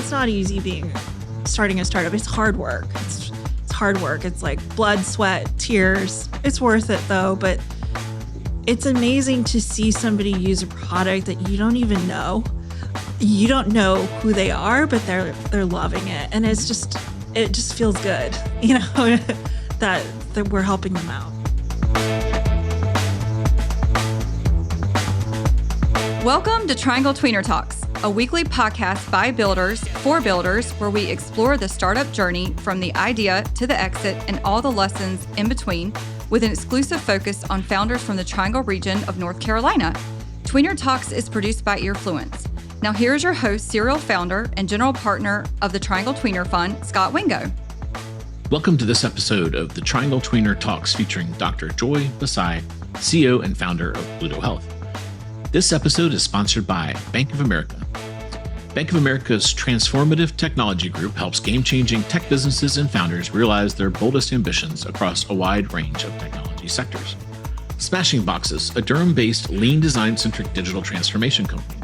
it's not easy starting a startup. It's hard work. It's hard work. It's like blood, sweat, tears. It's worth it though. But it's amazing to see somebody use a product that you don't even know. You don't know who they are, but they're loving it. And it just feels good, that we're helping them out. Welcome to Triangle Tweener Talks, a weekly podcast by builders for builders where we explore the startup journey from the idea to the exit and all the lessons in between with an exclusive focus on founders from the Triangle region of North Carolina. Tweener Talks is produced by Earfluence. Now here's your host, serial founder and general partner of the Triangle Tweener Fund, Scott Wingo. Welcome to this episode of the Triangle Tweener Talks featuring Dr. Joy Bhosai, CEO and founder of Pluto Health. This episode is sponsored by Bank of America. Bank of America's transformative technology group helps game-changing tech businesses and founders realize their boldest ambitions across a wide range of technology sectors. Smashing Boxes, a Durham-based lean design-centric digital transformation company.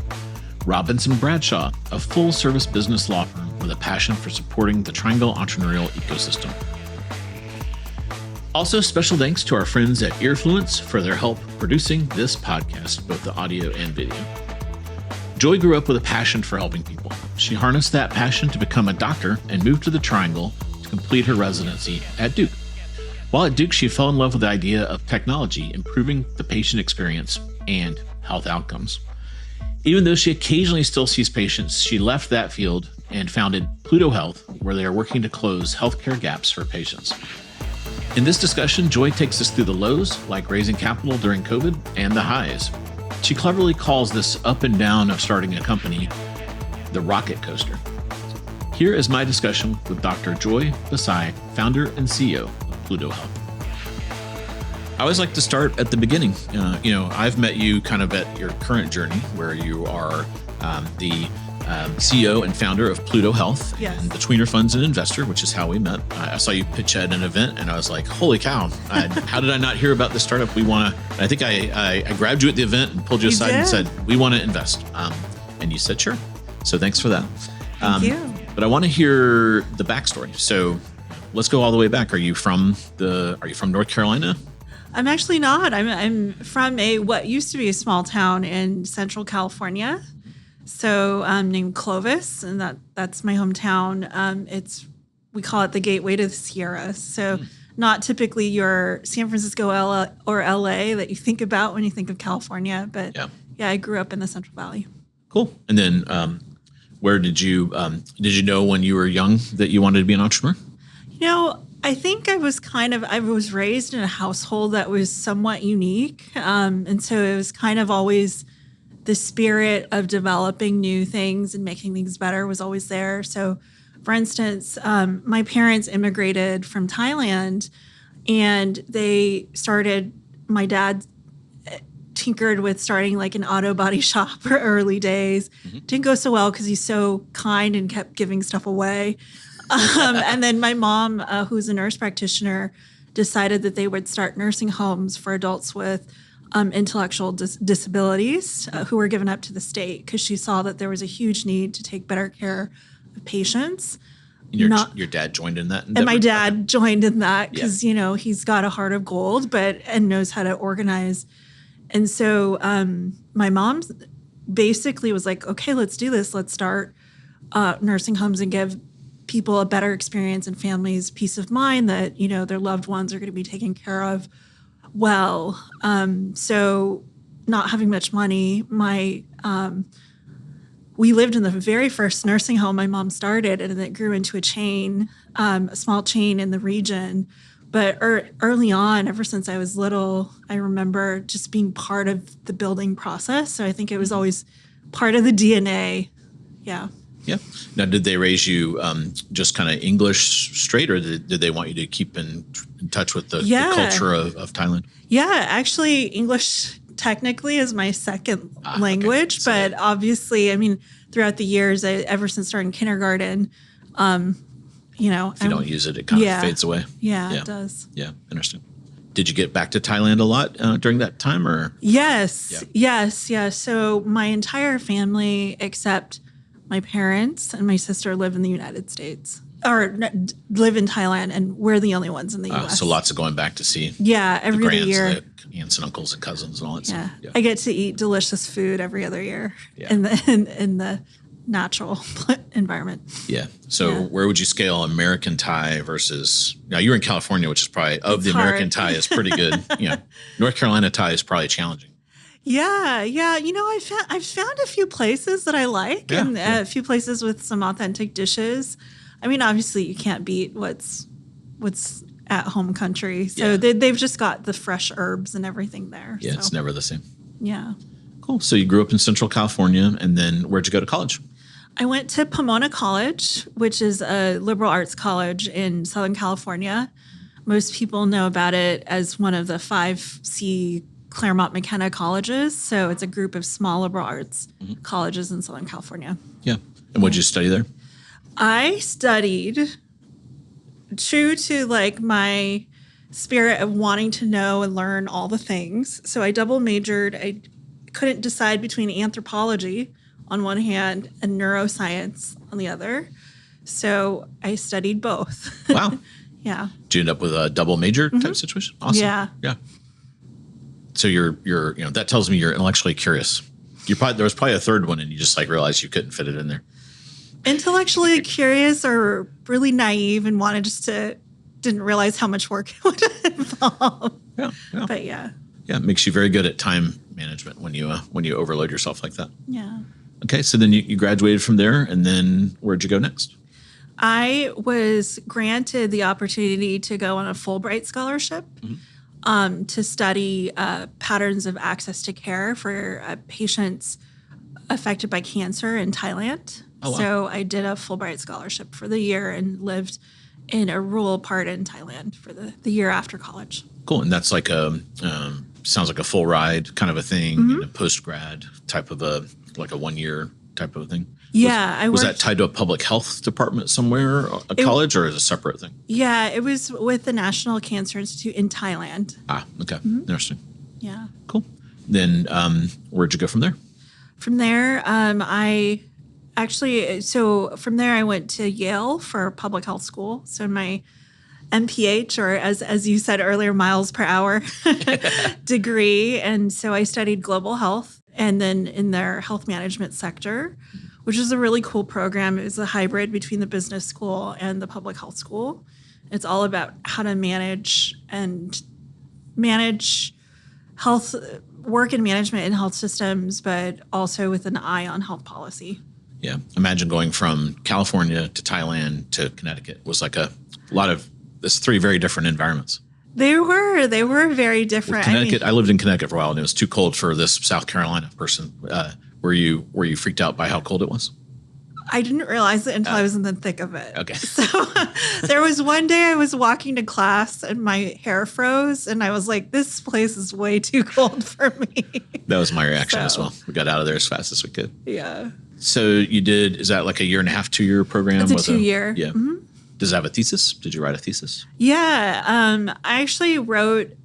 Robinson Bradshaw, a full-service business law firm with a passion for supporting the Triangle entrepreneurial ecosystem. Also, special thanks to our friends at Earfluence for their help producing this podcast, both the audio and video. Joy grew up with a passion for helping people. She harnessed that passion to become a doctor and moved to the Triangle to complete her residency at Duke. While at Duke, she fell in love with the idea of technology improving the patient experience and health outcomes. Even though she occasionally still sees patients, she left that field and founded Pluto Health, where they are working to close healthcare gaps for patients. In this discussion, Joy takes us through the lows, like raising capital during COVID, and the highs. She cleverly calls this up and down of starting a company the rocket coaster. Here is my discussion with Dr. Joy Bhosai, founder and CEO of Pluto Health. I always like to start at the beginning. I've met you kind of at your current journey where you are the CEO and founder of Pluto Health. Yes. And the Tweener Fund's an investor, which is how we met. I saw you pitch at an event and I was like, holy cow, how did I not hear about this startup? I think I grabbed you at the event and pulled you aside and said, we want to invest. And you said, sure. So thanks for that. Thank you. But I want to hear the backstory. So let's go all the way back. Are you from North Carolina? I'm actually not. I'm from what used to be a small town in Central California. So named Clovis, and that's my hometown. We call it the gateway to the Sierras. So not typically your San Francisco or LA that you think about when you think of California, but yeah, I grew up in the Central Valley. Cool. And then where did you know when you were young that you wanted to be an entrepreneur? I think I was raised in a household that was somewhat unique. And so it was kind of always the spirit of developing new things and making things better was always there. So, for instance, my parents immigrated from Thailand and my dad tinkered with starting like an auto body shop for early days. Didn't go so well because he's so kind and kept giving stuff away. And then my mom, who's a nurse practitioner, decided that they would start nursing homes for adults with intellectual disabilities who were given up to the state because she saw that there was a huge need to take better care of patients. Your dad joined in that endeavor? And my dad joined in that because, he's got a heart of gold and knows how to organize. And so my mom basically was like, okay, let's do this. Let's start nursing homes and give people a better experience and families peace of mind that, their loved ones are going to be taken care of well. So not having much money, we lived in the very first nursing home my mom started, and it grew into a chain, a small chain in the region. But early on, ever since I was little, I remember just being part of the building process. So I think it was always part of the DNA. Yeah. Yeah. Now, did they raise you just kind of English straight, or did they want you to keep in touch with the culture of Thailand? Yeah, actually, English technically is my second language, okay. But obviously, throughout the years, ever since starting kindergarten, if you don't use it, it kind of fades away. Yeah, it does. Yeah, interesting. Did you get back to Thailand a lot during that time, or? Yes. So my entire family, except My parents and my sister live in the United States, or live in Thailand, and we're the only ones in the U.S. So lots of going back to see every other year. The aunts and uncles and cousins and all that stuff. Yeah. I get to eat delicious food every other year in the natural environment. Yeah. So where would you scale American Thai versus, now you're in California, which is probably, the American Thai is pretty good. North Carolina Thai is probably challenging. Yeah. I've found a few places that I like, and a few places with some authentic dishes. I mean, obviously you can't beat what's at home country. So they've just got the fresh herbs and everything there. Yeah, it's never the same. Yeah. Cool. So you grew up in Central California, and then where'd you go to college? I went to Pomona College, which is a liberal arts college in Southern California. Most people know about it as one of the 5C Claremont McKenna colleges. So it's a group of small liberal arts colleges in Southern California. Yeah. And what did you study there? I studied, true to like my spirit of wanting to know and learn all the things. So I double majored. I couldn't decide between anthropology on one hand and neuroscience on the other. So I studied both. Wow. Yeah. Did you end up with a double major type situation? Awesome. Yeah. So you're that tells me you're intellectually curious. There was probably a third one and you just like realized you couldn't fit it in there. Intellectually curious or really naive and didn't realize how much work it would involve. Yeah. But yeah. Yeah, it makes you very good at time management when you overload yourself like that. Yeah. Okay, so then you graduated from there, and then where'd you go next? I was granted the opportunity to go on a Fulbright scholarship to study patterns of access to care for patients affected by cancer in Thailand. Oh, wow. So I did a Fulbright scholarship for the year and lived in a rural part in Thailand for the year after college. Cool, and that's like sounds like a full ride kind of a thing, a post-grad type of a 1 year type of a thing. Yeah. Was that tied to a public health department somewhere, a college, or is it a separate thing? Yeah, it was with the National Cancer Institute in Thailand. Ah, okay. Interesting. Yeah. Cool. Then where'd you go from there? From there, from there I went to Yale for public health school. So my MPH, or as you said earlier, miles per hour degree. And so I studied global health and then in their health management sector, which is a really cool program. It was a hybrid between the business school and the public health school. It's all about how to manage health, work and management in health systems, but also with an eye on health policy. Yeah. Imagine going from California to Thailand to Connecticut was like a lot of, there's three very different environments. They were very different. Connecticut, I lived in Connecticut for a while and it was too cold for this South Carolina person. Were you freaked out by how cold it was? I didn't realize it until I was in the thick of it. Okay. So there was one day I was walking to class and my hair froze and I was like, this place is way too cold for me. That was my reaction as well. We got out of there as fast as we could. Yeah. So you did, is that like a 1.5 year, 2 year program? It's a 2 year. Yeah. Mm-hmm. Does it have a thesis? Did you write a thesis? Yeah. I actually wrote,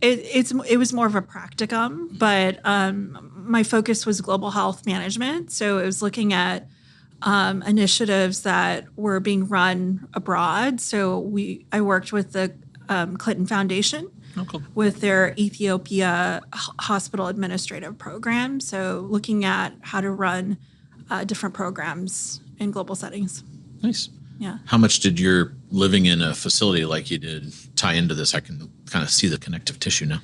it was more of a practicum, but my focus was global health management. So it was looking at initiatives that were being run abroad. So I worked with the Clinton Foundation with their Ethiopia hospital administrative program. So looking at how to run different programs in global settings. Nice. Yeah. How much did your living in a facility like you did tie into this? I can kind of see the connective tissue now.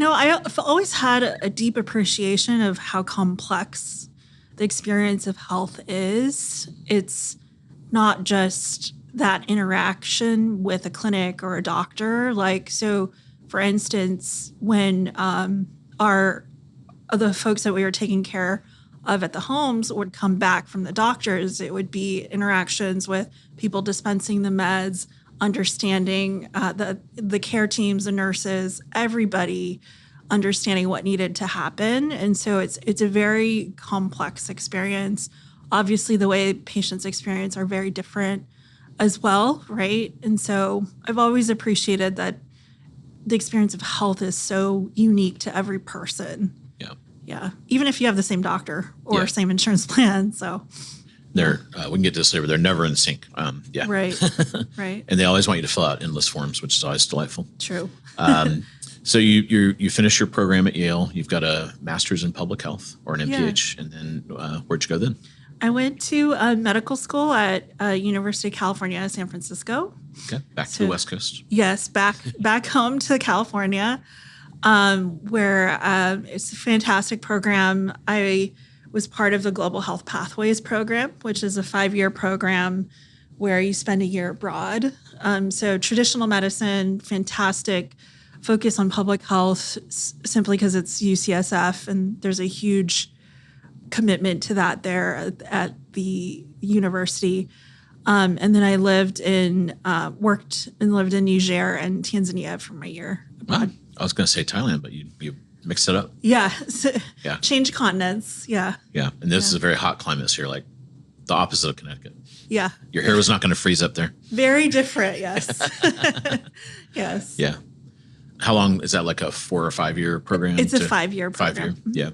I've always had a deep appreciation of how complex the experience of health is. It's not just that interaction with a clinic or a doctor. So for instance, when the folks that we were taking care of at the homes would come back from the doctors, it would be interactions with people dispensing the meds, understanding the care teams, the nurses, everybody understanding what needed to happen. And so it's a very complex experience. Obviously, the way patients experience are very different as well, right? And so I've always appreciated that the experience of health is so unique to every person. Yeah. Yeah. Even if you have the same doctor or Yeah. same insurance plan. So They're we can get to this later. They're never in sync. Yeah. right. Right. And they always want you to fill out endless forms, which is always delightful. True. So you finish your program at Yale. You've got a master's in public health or an MPH, and then where'd you go then? I went to medical school at University of California, San Francisco. Okay, back to the West Coast. Yes, back home to California, where it's a fantastic program. I was part of the Global Health Pathways program, which is a 5-year program where you spend a year abroad. So traditional medicine, fantastic focus on public health, simply because it's UCSF, and there's a huge commitment to that there at the university. And then I worked and lived in Niger and Tanzania for my year abroad. I was going to say Thailand, but you mixed it up. Yeah. Yeah. Change continents. Yeah. Yeah. And this is a very hot climate, so you're like the opposite of Connecticut. Yeah. Your hair was not going to freeze up there. Very different. Yes. Yes. Yeah. How long is that? Like a 4 or 5 year program? It's a 5-year program. 5 year.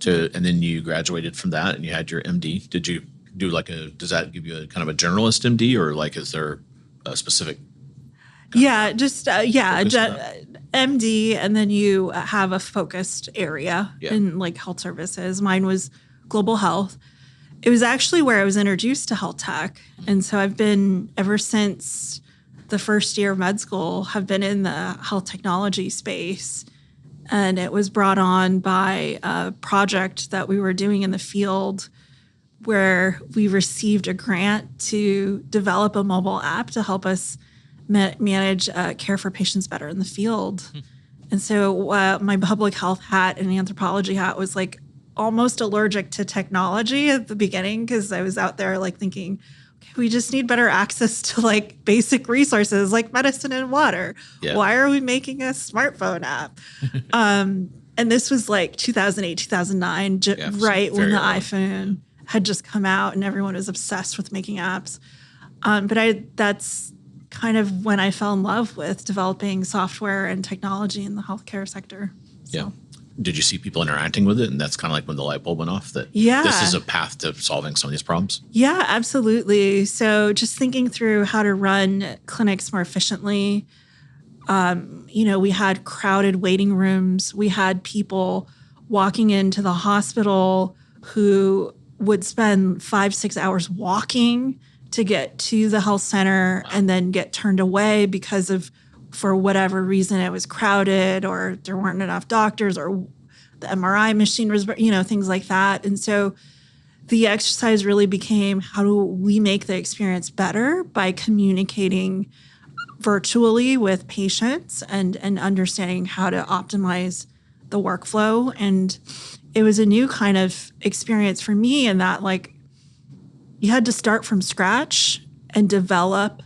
Yeah. And then you graduated from that and you had your MD. Did you do does that give you a kind of a generalist MD, or like, is there a specific? Yeah. Just, that? MD. And then you have a focused area in like health services. Mine was global health. It was actually where I was introduced to health tech. And so I've been, ever since the first year of med school, have been in the health technology space. And it was brought on by a project that we were doing in the field where we received a grant to develop a mobile app to help us manage care for patients better in the field. And so my public health hat and anthropology hat was like almost allergic to technology at the beginning, because I was out there like thinking, okay, we just need better access to like basic resources like medicine and water. Yeah. Why are we making a smartphone app? And this was like 2008, 2009, right when the iPhone had just come out and everyone was obsessed with making apps. But that's kind of when I fell in love with developing software and technology in the healthcare sector. So. Yeah. Did you see people interacting with it? And that's kind of like when the light bulb went off that Yeah. this is a path to solving some of these problems? Yeah, absolutely. So just thinking through how to run clinics more efficiently. We had crowded waiting rooms. We had people walking into the hospital who would spend 5-6 hours walking to get to the health center and then get turned away because for whatever reason, it was crowded or there weren't enough doctors or the MRI machine was, things like that. And so the exercise really became, how do we make the experience better by communicating virtually with patients and understanding how to optimize the workflow. And it was a new kind of experience for me in that, like, you had to start from scratch and develop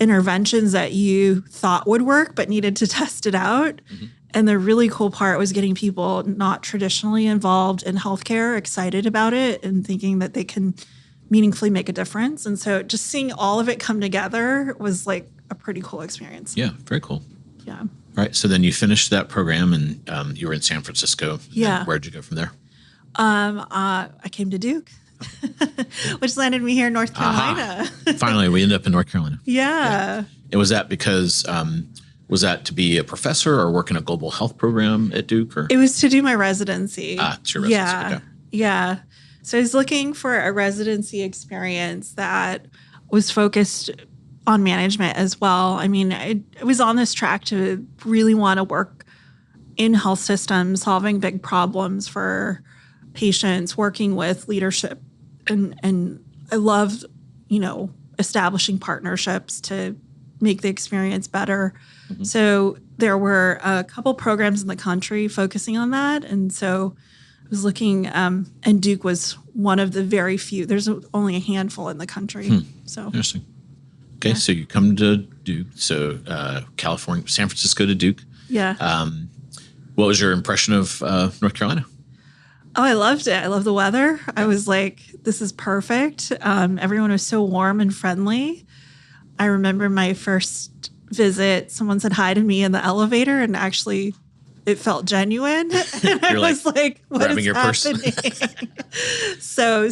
interventions that you thought would work but needed to test it out. Mm-hmm. And the really cool part was getting people not traditionally involved in healthcare excited about it and thinking that they can meaningfully make a difference. And so just seeing all of it come together was like a pretty cool experience. Yeah, very cool. Yeah. Right. So then you finished that program and you were in San Francisco. Yeah. Where'd you go from there? I came to Duke. Which landed me here in North Carolina. Finally, we ended up in North Carolina. Yeah. And was that because, was that to be a professor or work in a global health program at Duke? Or? It was to do my residency. It's your residency. Yeah. Okay. Yeah. So I was looking for a residency experience that was focused on management as well. I mean, I was on this track to really want to work in health systems, solving big problems for patients, working with leadership. And I loved, establishing partnerships to make the experience better. Mm-hmm. So there were a couple programs in the country focusing on that. And so I was looking, and Duke was one of the very few. There's only a handful in the country. So interesting. Okay, so you come to Duke. So California, San Francisco to Duke. Yeah. What was your impression of North Carolina? Oh, I loved it. I love the weather. I was like, this is perfect. Everyone was so warm and friendly. I remember my first visit, someone said hi to me in the elevator and actually it felt genuine. And I was like, what is happening? So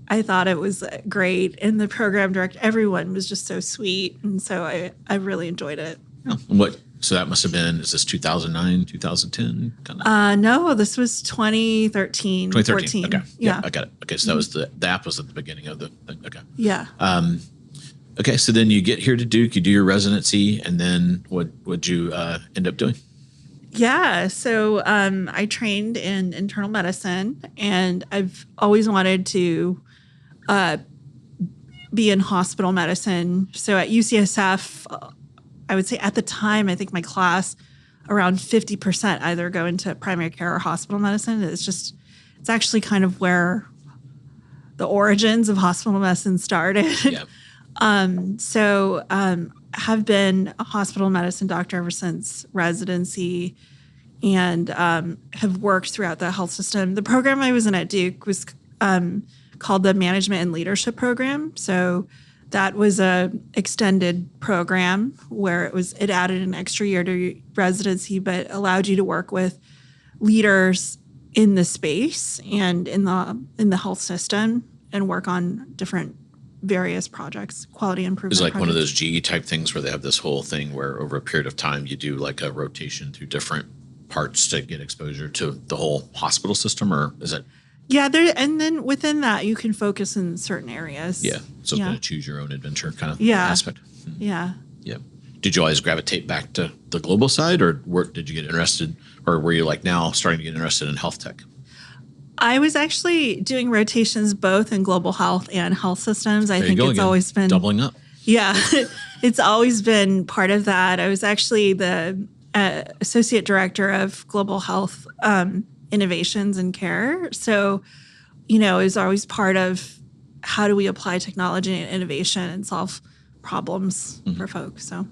I thought it was great. And the program director, everyone was just so sweet. And so I really enjoyed it. Yeah. So that must have been, is this 2009, 2010? Kind of? No, this was 2013, 14. Okay. Yeah, I got it. Okay. So that was the app was at the beginning of the thing. Okay. Yeah. Okay. So then you get here to Duke, you do your residency, and then what'd you end up doing? Yeah. So I trained in internal medicine, and I've always wanted to be in hospital medicine. So at UCSF, I would say at the time, I think my class, around 50% either go into primary care or hospital medicine. It's actually kind of where the origins of hospital medicine started. Yeah. Have been a hospital medicine doctor ever since residency, and have worked throughout the health system. The program I was in at Duke was called the Management and Leadership Program. So that was a extended program where it added an extra year to your residency, but allowed you to work with leaders in the space and in the health system and work on different various projects, quality improvement. It's like projects. one of those GE type things where they have this whole thing where over a period of time you do like a rotation through different parts to get exposure to the whole hospital system, or is it? Yeah, and then within that you can focus in certain areas. Yeah, so kind of choose your own adventure kind of aspect. Yeah. Yeah. Did you always gravitate back to the global side, or did you get interested, or were you like now starting to get interested in health tech? I was actually doing rotations both in global health and health systems. I think it's always been doubling up. Yeah, it's always been part of that. I was actually the associate director of global health innovations and care. So, it was always part of how do we apply technology and innovation and solve problems for folks. So,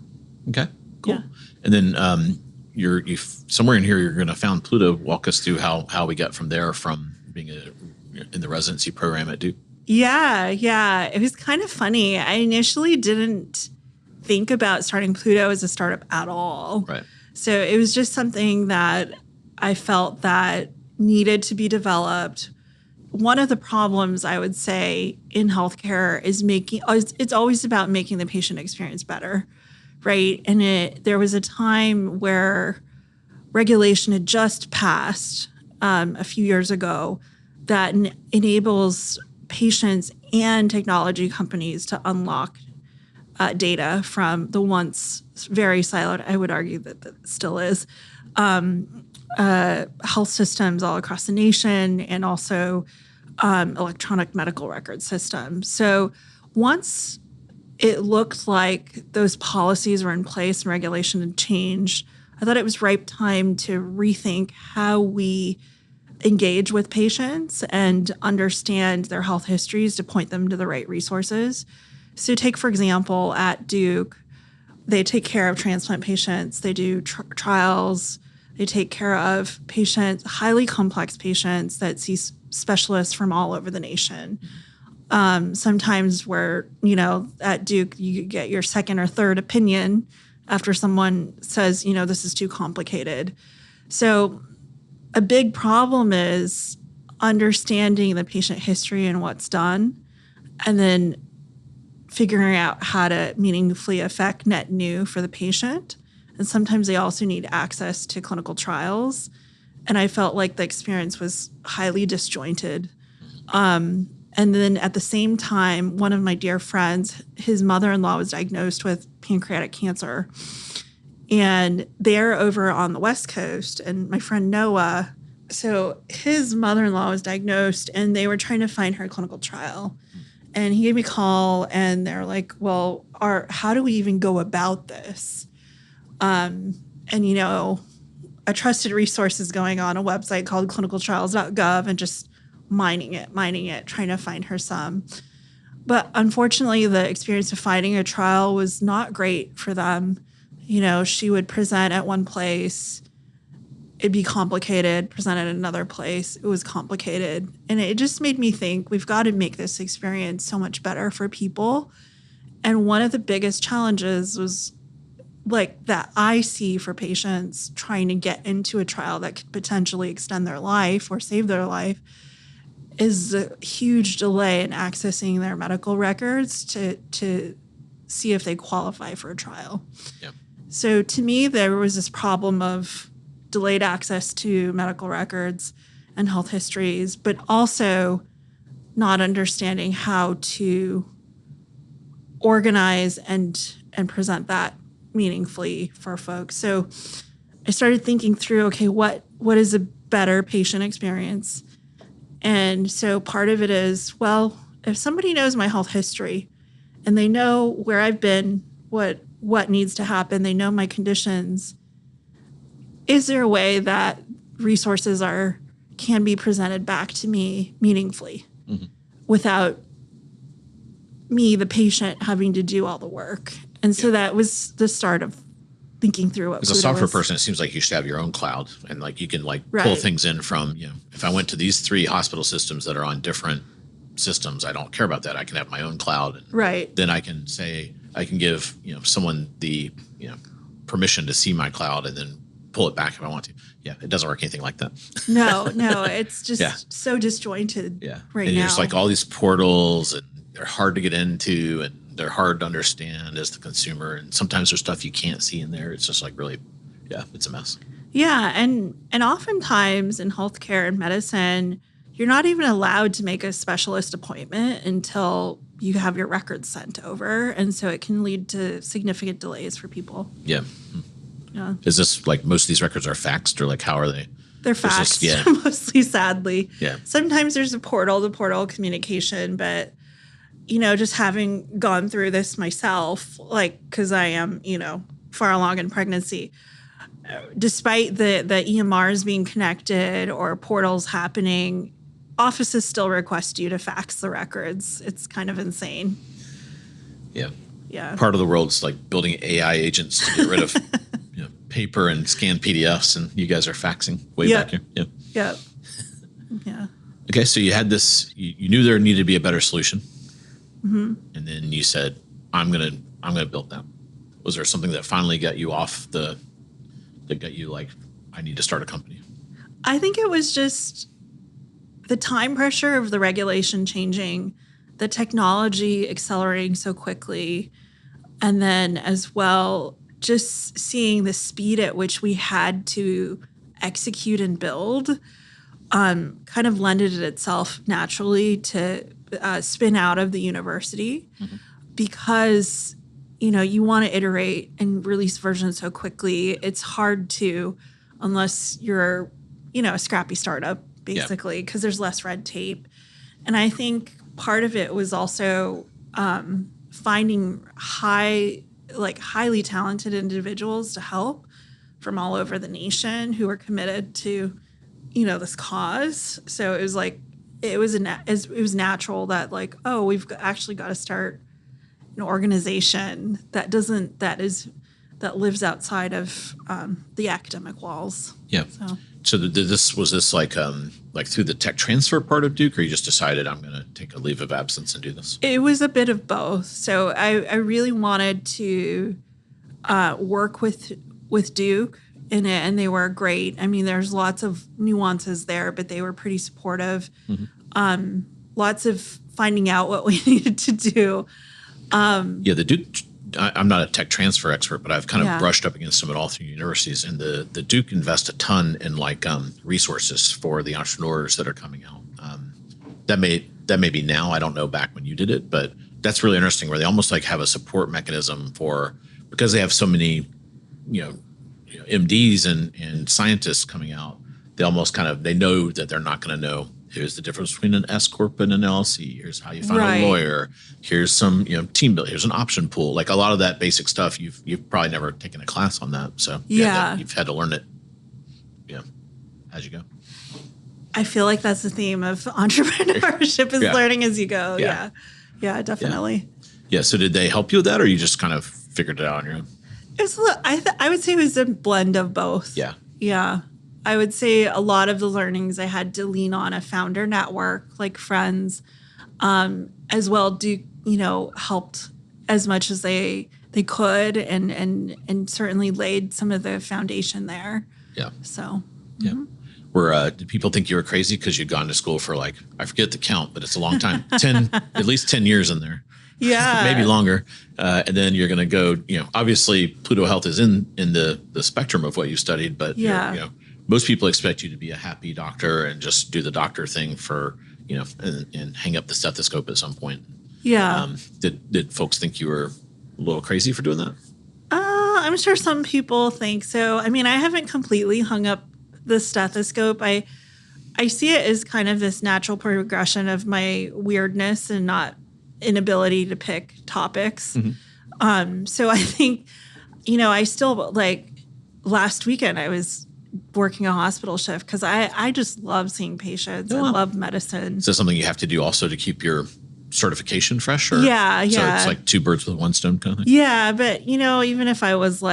okay, cool. Yeah. And then you somewhere in here you're going to found Pluto. Walk us through how we got from there, from being in the residency program at Duke. Yeah. It was kind of funny. I initially didn't think about starting Pluto as a startup at all. Right. So it was just something that I felt that needed to be developed. One of the problems I would say in healthcare is it's always about making the patient experience better, right? And there was a time where regulation had just passed a few years ago that enables patients and technology companies to unlock data from the once very siloed, I would argue that still is, health systems all across the nation, and also electronic medical record systems. So once it looked like those policies were in place and regulation had changed, I thought it was ripe time to rethink how we engage with patients and understand their health histories to point them to the right resources. So take, for example, at Duke, they take care of transplant patients. They do trials. They take care of patients, highly complex patients that see specialists from all over the nation. Sometimes where, at Duke, you get your second or third opinion after someone says, this is too complicated. So a big problem is understanding the patient history and what's done, and then figuring out how to meaningfully affect net new for the patient. And sometimes they also need access to clinical trials. And I felt like the experience was highly disjointed. And then at the same time, one of my dear friends, his mother-in-law was diagnosed with pancreatic cancer. And they're over on the West Coast, and my friend Noah, so his mother-in-law was diagnosed, and they were trying to find her a clinical trial. And he gave me a call, and they're like, well, how do we even go about this? And, a trusted resource is going on a website called clinicaltrials.gov and just mining it, trying to find her some. But unfortunately, the experience of finding a trial was not great for them. She would present at one place, it'd be complicated, present at another place, it was complicated. And it just made me think we've got to make this experience so much better for people. And one of the biggest challenges was like that I see for patients trying to get into a trial that could potentially extend their life or save their life is a huge delay in accessing their medical records to see if they qualify for a trial. Yeah. So to me, there was this problem of delayed access to medical records and health histories, but also not understanding how to organize and present that meaningfully for folks. So I started thinking through, okay, what is a better patient experience? And so part of it is, well, if somebody knows my health history and they know where I've been, what needs to happen, they know my conditions, is there a way that resources can be presented back to me meaningfully without me, the patient, having to do all the work? And so that was the start of thinking through what as a software person, it seems like you should have your own cloud, and like you can pull things in from, if I went to these 3 hospital systems that are on different systems, I don't care about that. I can have my own cloud. And then I can say, I can give, someone the, permission to see my cloud and then pull it back if I want to. Yeah. It doesn't work anything like that. No, it's just so disjointed right and now. There's like all these portals, and they're hard to get into, and they're hard to understand as the consumer. And sometimes there's stuff you can't see in there. It's just like really, it's a mess. Yeah. And oftentimes in healthcare and medicine, you're not even allowed to make a specialist appointment until you have your records sent over. And so it can lead to significant delays for people. Yeah. Yeah. Is this like most of these records are faxed, or like how are they? They're faxed, mostly, sadly. Yeah. Sometimes there's a portal-to-portal communication, but, just having gone through this myself, because I am, far along in pregnancy, despite the EMRs being connected or portals happening, offices still request you to fax the records. It's kind of insane. Yeah. Yeah. Part of the world's like building AI agents to get rid of paper and scanned PDFs, and you guys are faxing way back here. Yeah. Yeah. Yeah. Okay, so you had this. You knew there needed to be a better solution, and then you said, "I'm gonna build that." Was there something that finally got you that got you like, I need to start a company? I think it was just the time pressure of the regulation changing, the technology accelerating so quickly, and then as well, just seeing the speed at which we had to execute and build kind of lended it itself naturally to spin out of the university because, you want to iterate and release versions so quickly. It's hard to, unless you're, a scrappy startup, basically, because there's less red tape. And I think part of it was also finding highly talented individuals to help from all over the nation who are committed to, this cause. So it was like, it was natural that we've actually got to start an organization that lives outside of the academic walls. Yeah. So was this like through the tech transfer part of Duke, or you just decided I'm going to take a leave of absence and do this? It was a bit of both. So I really wanted to work with Duke in it, and they were great. I mean, there's lots of nuances there, but they were pretty supportive. Lots of finding out what we needed to do. The Duke. I'm not a tech transfer expert, but I've kind of brushed up against them at all 3 universities, and the Duke invests a ton in resources for the entrepreneurs that are coming out. That may be now. I don't know back when you did it, but that's really interesting where they almost have a support mechanism because they have so many, MDs and scientists coming out. They almost they know that they're not going to know. Here's the difference between an S corp and an LLC. Here's how you find a lawyer. Here's some team building. Here's an option pool. Like a lot of that basic stuff, you've probably never taken a class on that. So you've had to learn it. Yeah, as you go. I feel like that's the theme of entrepreneurship is learning as you go. Yeah, definitely. Yeah. So did they help you with that, or you just kind of figured it out on your own? I would say it was a blend of both. Yeah. Yeah. I would say a lot of the learnings I had to lean on a founder network, like friends, as well. Duke, helped as much as they they could, and certainly laid some of the foundation there. Yeah. So. Yeah. Did people think you were crazy because you'd gone to school for like, I forget the count, but it's a long time, at least 10 years in there. Yeah. Maybe longer. And then you're going to go, obviously Pluto Health is in the spectrum of what you studied, but most people expect you to be a happy doctor and just do the doctor thing for, and hang up the stethoscope at some point. Yeah. Did folks think you were a little crazy for doing that? I'm sure some people think so. I mean, I haven't completely hung up the stethoscope. I see it as kind of this natural progression of my weirdness and not inability to pick topics. Mm-hmm. So I think, I still last weekend I was working a hospital shift because I just love seeing patients. I love medicine. Is that something you have to do also to keep your certification fresh? Or? Yeah. So it's like two birds with one stone kind of thing? Yeah. But, even if I was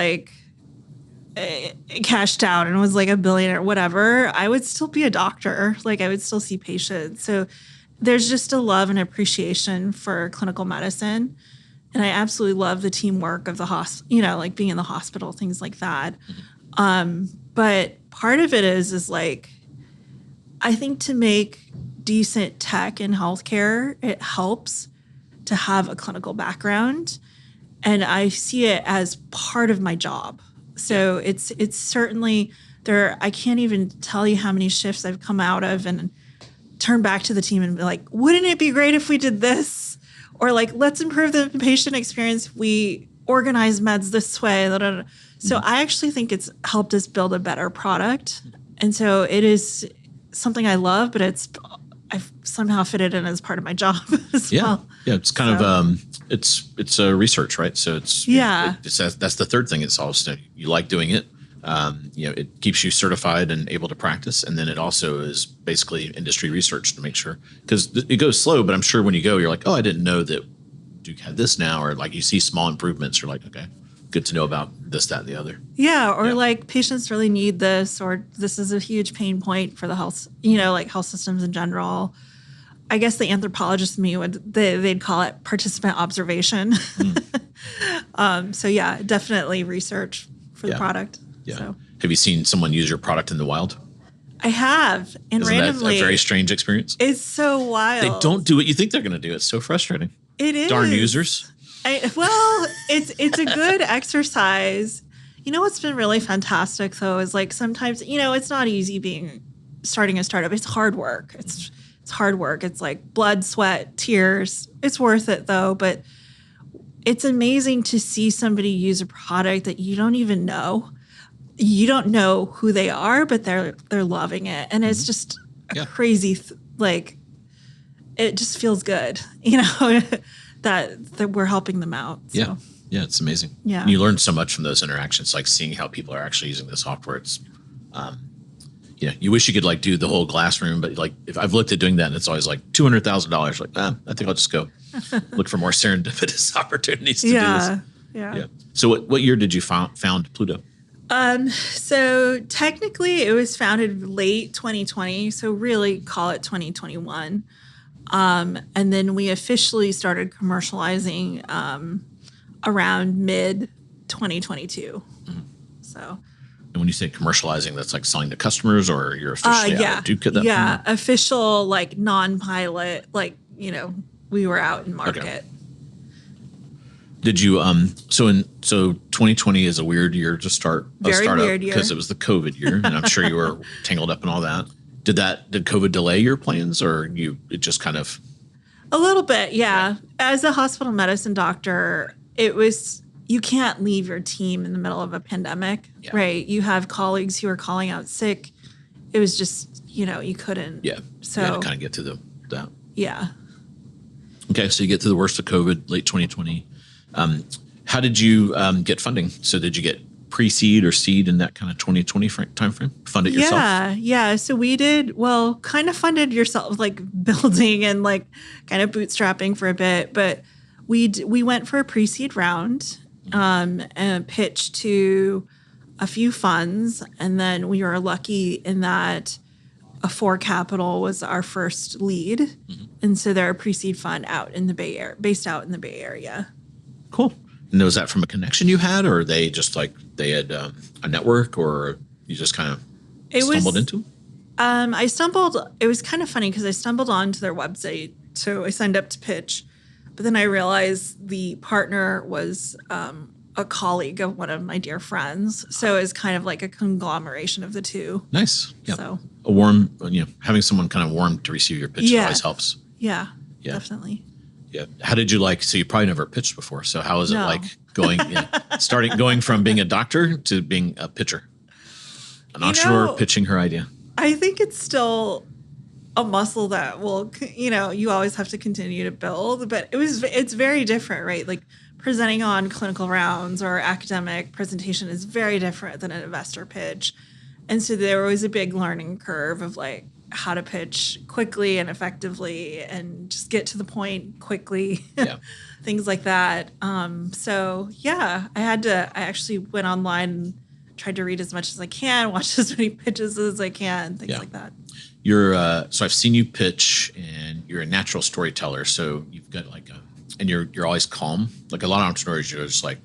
cashed out and was like a billionaire, whatever, I would still be a doctor. I would still see patients. So there's just a love and appreciation for clinical medicine. And I absolutely love the teamwork of the hospital, being in the hospital, things like that. Mm-hmm. But part of it is I think to make decent tech in healthcare, it helps to have a clinical background. And I see it as part of my job. So it's certainly there. I can't even tell you how many shifts I've come out of and turn back to the team and be like, wouldn't it be great if we did this? Or let's improve the patient experience. We organize meds this way. Blah, blah, blah. So I actually think it's helped us build a better product. And so it is something I love, but I've somehow fitted in as part of my job as well. Yeah, it's kind of it's research, right? So that's the third thing it solves. So you like doing it. It keeps you certified and able to practice, and then it also is basically industry research to make sure, because it goes slow. But I'm sure when you go, you're like, oh, I didn't know that Duke had this now, or you see small improvements. You're like, okay, good to know about this, that, and the other. Yeah, or patients really need this, or this is a huge pain point for the health, health systems in general. I guess the anthropologist in me they'd call it participant observation. So yeah, definitely research for the product. Yeah. So. Have you seen someone use your product in the wild? I have, and Isn't randomly, that a very strange experience? It's so wild. They don't do what you think they're going to do. It's so frustrating. It is. Darn users. It's a good exercise. What's been really fantastic though is sometimes it's not easy starting a startup. It's hard work. It's hard work. It's blood, sweat, tears. It's worth it though. But it's amazing to see somebody use a product that you don't even know. You don't know who they are, but they're loving it, and it's just a crazy it just feels good, that we're helping them out. So. Yeah, it's amazing. Yeah, and you learn so much from those interactions, seeing how people are actually using the software. It's you wish you could do the whole glass room, but if I've looked at doing that, and it's always $200,000. I think I'll just go look for more serendipitous opportunities to do this. Yeah. So what year did you found Pluto? So technically it was founded late 2020. So really call it 2021. And then we officially started commercializing, around mid 2022. Mm-hmm. So. And when you say commercializing, that's selling to customers, or you're officially out of Duke at that point? Official, non-pilot, we were out in market. Okay. Did you so 2020 is a weird year to start a startup weird year because it was the COVID year, and I'm sure you were tangled up in all that. Did COVID delay your plans, or it just kind of? A little bit, yeah. As a hospital medicine doctor, you can't leave your team in the middle of a pandemic, right? You have colleagues who are calling out sick. It was just, you couldn't. Yeah. So you had to kind of get through that. Yeah. Okay, so you get through the worst of COVID, late 2020. How did you get funding? So did you get pre-seed or seed in that kind of 2020 timeframe? Fund it yourself? Yeah. So we did, kind of funded yourself, building and kind of bootstrapping for a bit. But we went for a pre-seed round and pitched to a few funds. And then we were lucky in that A4 Capital was our first lead. Mm-hmm. And so they're a pre-seed fund based out in the Bay Area. Cool. And was that from a connection you had, or they just like they had a network, or you just kind of stumbled into them? It was kind of funny because I stumbled onto their website. So I signed up to pitch, but then I realized the partner was a colleague of one of my dear friends. So it was kind of like a conglomeration of the two. Nice. Yeah. So a warm, having someone kind of warm to receive your pitch always helps. Yeah, definitely. Yeah. How did you so you probably never pitched before. So how is it like going from being a doctor to being a pitcher? An entrepreneur pitching her idea. I think it's still a muscle that will, you always have to continue to build, but it's very different, right? Like presenting on clinical rounds or academic presentation is very different than an investor pitch. And so there was a big learning curve of like how to pitch quickly and effectively and just get to the point quickly, things like that. I actually went online and tried to read as much as I can, watch as many pitches as I can, things like that. So I've seen you pitch, and you're a natural storyteller. So you've got and you're always calm. Like a lot of entrepreneurs, you're just like,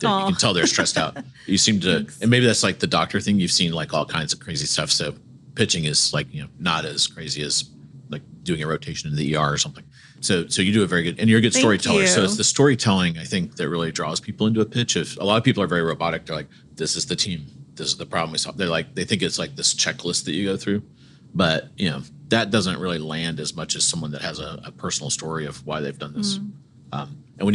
you can tell they're stressed out. You seem to, Thanks. And maybe that's like the doctor thing. You've seen like all kinds of crazy stuff. So pitching is like, not as crazy as like doing a rotation in the ER or something. So you do it very good, and you're a good storyteller. You. So it's the storytelling, I think, that really draws people into a pitch. If a lot of people are very robotic, they're like, this is the team, this is the problem we solve. They think it's like this checklist that you go through, but that doesn't really land as much as someone that has a personal story of why they've done this. And when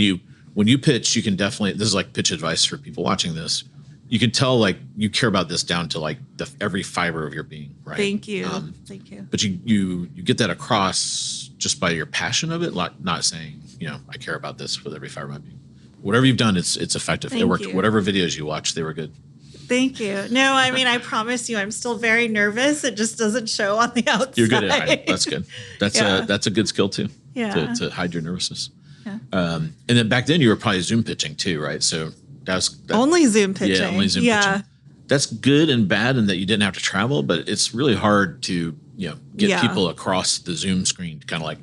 you pitch, you can definitely, this is like pitch advice for people watching this. You can tell like you care about this down to like every fiber of your being, right? Thank you. Thank you. But you get that across just by your passion of it, not saying, I care about this with every fiber of my being. Whatever you've done, it's effective. It worked. Whatever videos you watched, they were good. Thank you. No, I mean, I promise you, I'm still very nervous. It just doesn't show on the outside. You're good at it. That's good. That's a good skill too. Yeah. To hide your nervousness. Yeah. And then back then you were probably Zoom pitching too, right? So only Zoom pitching. Yeah, only Zoom pitching. That's good and bad in that you didn't have to travel, but it's really hard to get people across the Zoom screen to kind of like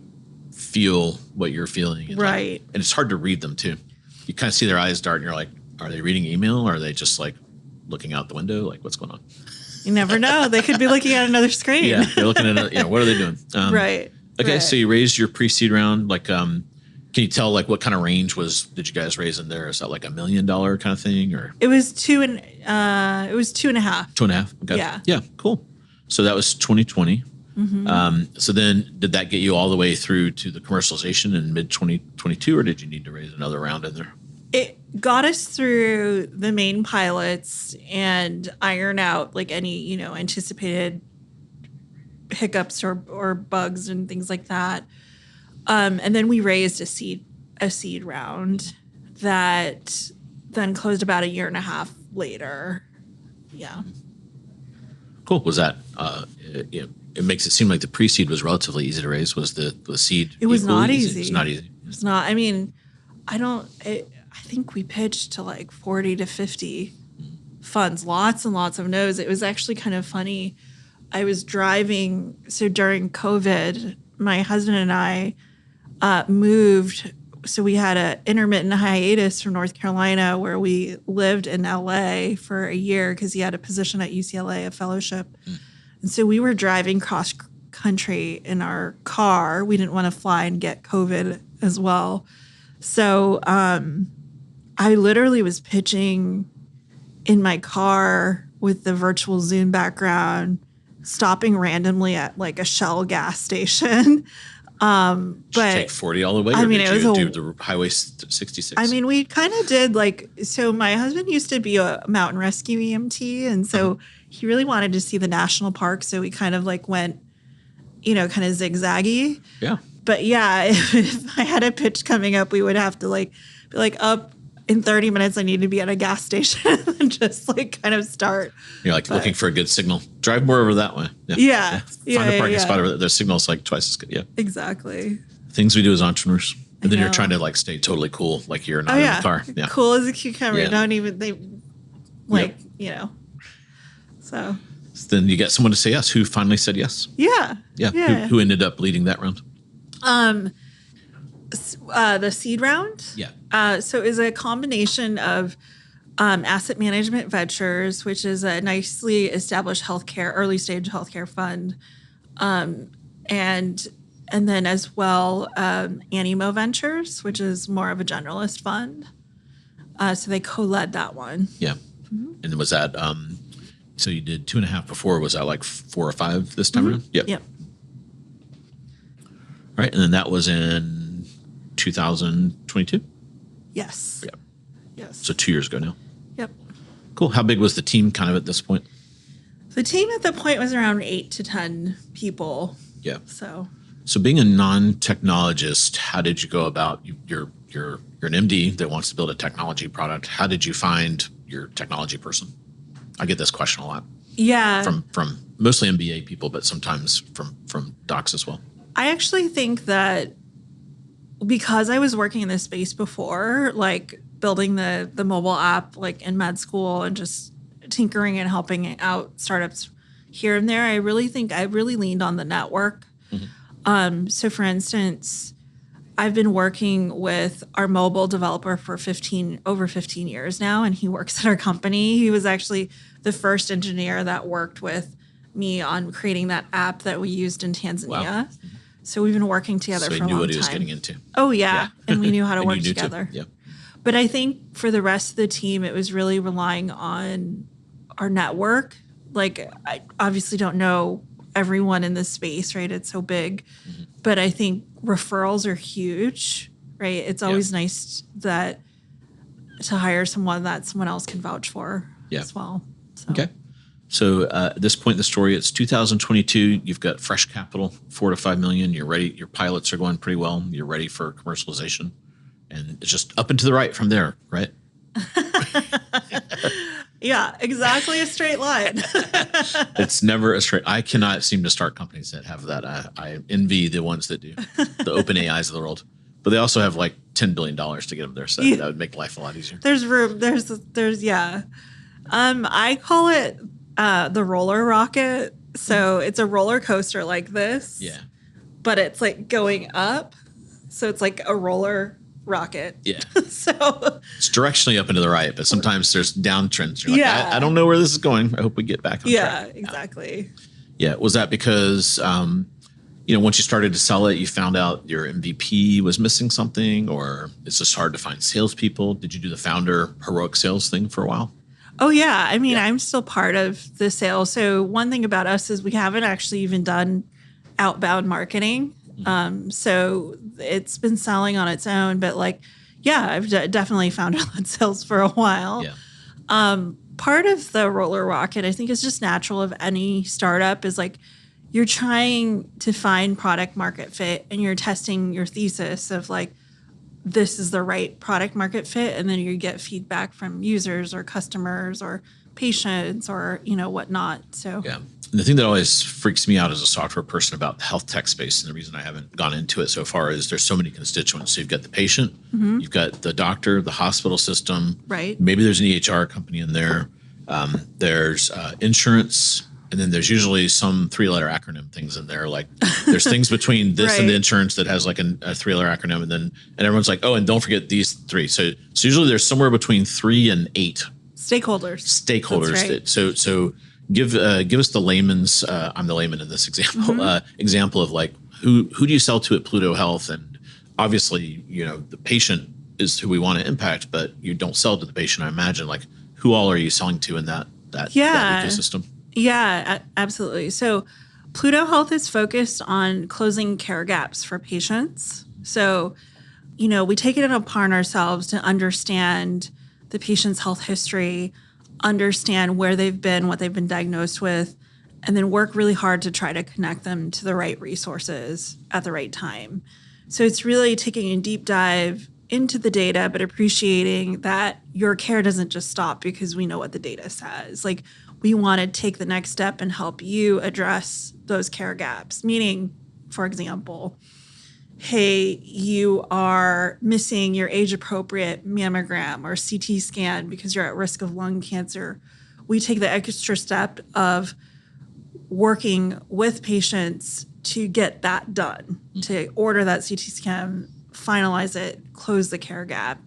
feel what you're feeling. And right. And it's hard to read them too. You kind of see their eyes dart and you're like, are they reading email? Or are they just like looking out the window? Like, what's going on? You never know. They could be looking at another screen. Yeah, they're looking at what are they doing? Right. Okay, right. So you raised your pre-seed round. Like, can you tell like what kind of range did you guys raise in there? Is that like $1 million kind of thing, or? It was 2.5. 2.5. Okay. Yeah. Yeah. Cool. So that was 2020. Mm-hmm. So then did that get you all the way through to the commercialization in mid 2022, or did you need to raise another round in there? It got us through the main pilots and iron out like any, anticipated hiccups or bugs and things like that. And then we raised a seed round that then closed about 1.5 years later. Yeah. Cool. Was that, it makes it seem like the pre-seed was relatively easy to raise. Was the seed? It was not easy. It's not easy. It's not, I mean, I think we pitched to like 40 to 50 funds, lots and lots of no's. It was actually kind of funny. I was driving. So during COVID, my husband and I moved. So we had an intermittent hiatus from North Carolina where we lived in LA for a year because he had a position at UCLA, a fellowship. And so we were driving cross country in our car. We didn't want to fly and get COVID as well. So I literally was pitching in my car with the virtual Zoom background, stopping randomly at like a Shell gas station. Did you take 40 all the way? I mean, did you do the Highway 66? I mean, we kind of did so my husband used to be a mountain rescue EMT. And so he really wanted to see the national park. So we kind of like went, kind of zigzaggy. Yeah. But yeah, if I had a pitch coming up, we would have to be up in 30 minutes. I need to be at a gas station and just kind of start. You're looking for a good signal. Drive more over that way. Yeah. Find a parking spot over there. Their signal's like twice as good. Yeah. Exactly. Things we do as entrepreneurs. And then you're trying to stay totally cool, like you're not in the car. Yeah. Cool as a cucumber. Yeah. Don't even So then you get someone to say yes. Who finally said yes? Yeah. Yeah. Who ended up leading that round? The seed round? Yeah. So it was a combination of Asset Management Ventures, which is a nicely established early stage healthcare fund, and then as well Animo Ventures, which is more of a generalist fund. So they co-led that one. Yeah. And was that so you did 2.5 before? Was that like 4 or 5 this time around? Yep. Right, and then that was in 2022. Yes. Yep. Yes. So 2 years ago now. Yep. Cool. How big was the team kind of at this point? The team at the point was around 8 to 10 people. Yeah. So being a non-technologist, how did you go about you're an MD that wants to build a technology product? How did you find your technology person? I get this question a lot. Yeah. From mostly MBA people, but sometimes from docs as well. I actually think that because I was working in this space before, like building the mobile app like in med school and just tinkering and helping out startups here and there, I really think I really leaned on the network. So for instance, I've been working with our mobile developer for over 15 years now, and he works at our company. He was actually the first engineer that worked with me on creating that app that we used in Tanzania. Wow. So we've been working together for a long time. So he knew what he was getting into. Oh, yeah. And we knew how to work you knew together. Too. Yeah. But I think for the rest of the team, it was really relying on our network. Like, I obviously don't know everyone in this space, right? It's so big. But I think referrals are huge, right? It's always nice to hire someone that someone else can vouch for as well. So. Okay. So at this point in the story, it's 2022. You've got fresh capital, $4 to $5 million. You're ready. Your pilots are going pretty well. You're ready for commercialization, and it's just up and to the right from there, right? Yeah, exactly a straight line. It's never a straight. I cannot seem to start companies that have that. I envy the ones that do, the open AIs of the world. But they also have like $10 billion to get them there, so that would make life a lot easier. There's room. There's yeah. I call it the roller rocket. So it's a roller coaster like this. Yeah. But it's like going up. So it's like a roller rocket. Yeah. So it's directionally up and to the right, but sometimes there's downtrends. You're like, I don't know where this is going. I hope we get back on track. Yeah, exactly. Yeah. Was that because, once you started to sell it, you found out your MVP was missing something, or it's just hard to find salespeople? Did you do the founder heroic sales thing for a while? Oh, yeah. I mean, I'm still part of the sales. So one thing about us is we haven't actually even done outbound marketing. So it's been selling on its own. But I've definitely found outlet sales for a while. Yeah. Part of the roller rocket, I think, is just natural of any startup is like you're trying to find product market fit and you're testing your thesis of like, this is the right product market fit. And then you get feedback from users or customers or patients or, whatnot. So, yeah. And the thing that always freaks me out as a software person about the health tech space, and the reason I haven't gone into it so far, is there's so many constituents. So you've got the patient, you've got the doctor, the hospital system, right? Maybe there's an EHR company in there. There's insurance, and then there's usually some 3-letter acronym things in there. Like there's things between this and the insurance that has like a 3-letter acronym, and everyone's like, oh, and don't forget these 3. So usually there's somewhere between 3 and 8 stakeholders. Right. So give us the layman's. I'm the layman in this example. Example of like who do you sell to at Pluto Health? And obviously, the patient is who we want to impact, but you don't sell to the patient. I imagine like who all are you selling to in that ecosystem? Yeah, absolutely. So Pluto Health is focused on closing care gaps for patients. So, we take it upon ourselves to understand the patient's health history, understand where they've been, what they've been diagnosed with, and then work really hard to try to connect them to the right resources at the right time. So it's really taking a deep dive into the data, but appreciating that your care doesn't just stop because we know what the data says. Like we want to take the next step and help you address those care gaps. Meaning, for example, hey, you are missing your age-appropriate mammogram or CT scan because you're at risk of lung cancer. We take the extra step of working with patients to get that done, to order that CT scan finalize it, close the care gap.